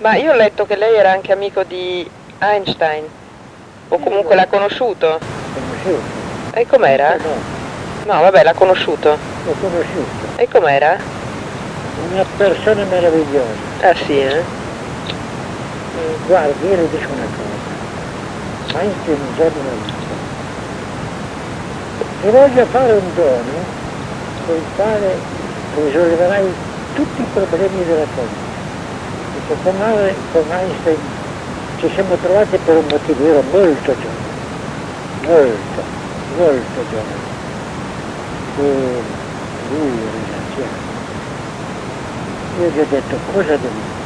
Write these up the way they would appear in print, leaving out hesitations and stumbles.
Ma io ho letto che lei era anche amico di Einstein, o comunque l'ha conosciuto. Conosciuto. E com'era? No, No, vabbè, l'ha conosciuto. l'ho conosciuto. E com'era? Una persona meravigliosa. Ah sì, eh? Guardi, io le dico una cosa. Einstein un giorno mi ha detto: ti voglio fare un dono con il quale risolverai tutti i problemi della tua vita. Dico, con Einstein ci siamo trovati per un motivo, io ero molto giovane, molto giovane. E lui era anziano. Io gli ho detto: cosa devo fare?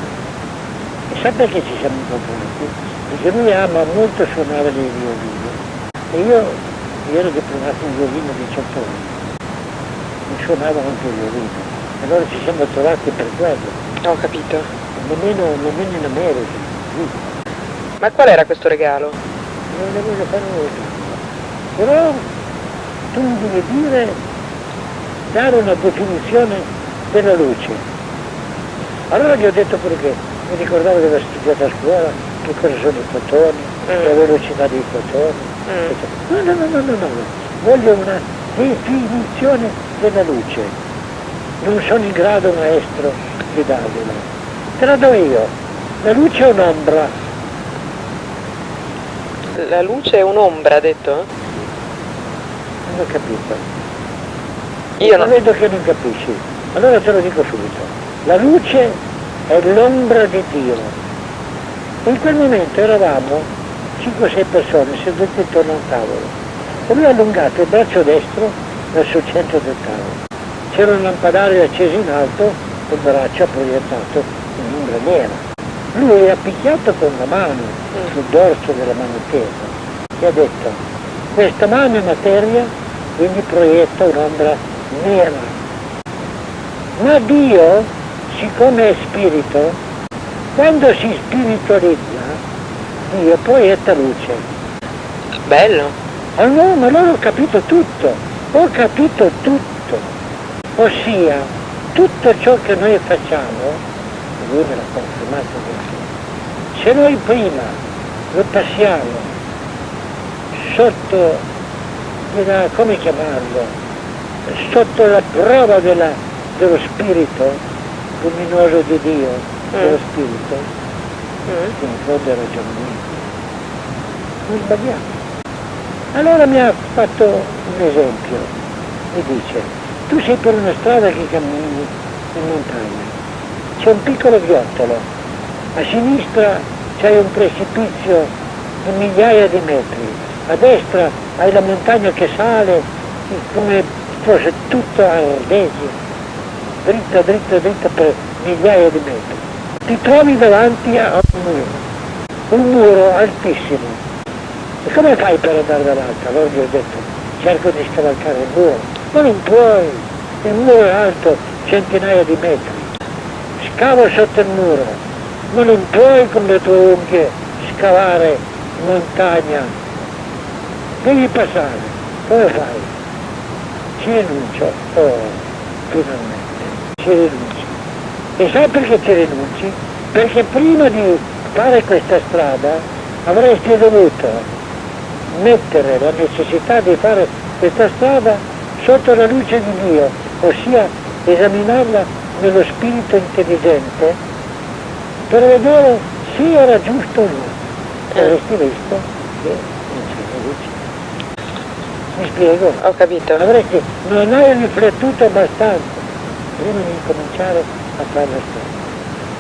E sa perché ci siamo incontrati? Perché lui ama molto suonare il violino e io ero diplomato in violino 18 anni, mi suonavo anche il violino, e allora ci siamo trovati per quello. Ho capito. Nemmeno in America, lì. Ma qual era questo regalo? Non ne voglio fare nulla. Però tu mi devi dare una definizione della luce. Allora gli ho detto perché mi ricordavo di aver studiato a scuola, che cosa sono i fotoni, la velocità dei fotoni. No. Voglio una definizione della luce. Non sono in grado, maestro, di dargliela. Te la do io. La luce è un'ombra. La luce è un'ombra, ha detto? Non ho capito. Io Ma no. vedo che non capisci. Allora te lo dico subito. La luce è l'ombra di Dio. In quel momento eravamo 5-6 persone sedute intorno a un tavolo. E lui ha allungato il braccio destro verso il centro del tavolo. C'era un lampadario acceso in alto, il braccio ha proiettato un'ombra nera. Lui ha picchiato con la mano sul dorso della mano tesa e ha detto: questa mano è materia, quindi proietta un'ombra nera. Ma Dio, siccome è spirito, quando si spiritualizza, Dio proietta luce. Bello. Allora, ma allora ho capito tutto, ossia tutto ciò che noi facciamo, lui me l'ha confermato così, se noi prima lo passiamo sotto, come chiamarlo, sotto la prova dello spirito luminoso di Dio, dello spirito, in fondo è ragionamento, non sbagliamo. Allora mi ha fatto un esempio, mi dice: tu sei per una strada che cammini in montagna, c'è un piccolo viottolo, a sinistra c'è un precipizio di migliaia di metri, a destra hai la montagna che sale come fosse tutto ardesi, dritta per migliaia di metri. Ti trovi davanti a un muro altissimo. E come fai per andare davanti? Allora gli ho detto: cerco di scavalcare il muro. Ma non puoi, il muro è alto centinaia di metri. Scavo sotto il muro, ma non puoi con le tue unghie scavare montagna. Devi passare. Come fai? Ci rinuncio. Oh, finalmente, ci rinunci. E sai perché ci rinunci? Perché prima di fare questa strada avresti dovuto mettere la necessità di fare questa strada sotto la luce di Dio, ossia esaminarla nello spirito intelligente per vedere se era giusto o no. Avresti visto che non c'era luce. Mi spiego? Ho capito. Non hai riflettuto abbastanza prima di incominciare a fare la strada.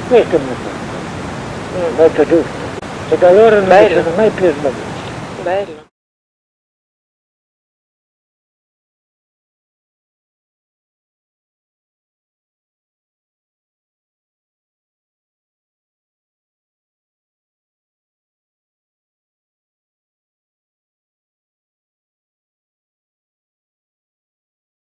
Questo è il mio fatto. Molto giusto. E da allora non mi sono mai più sbagliato. Bello.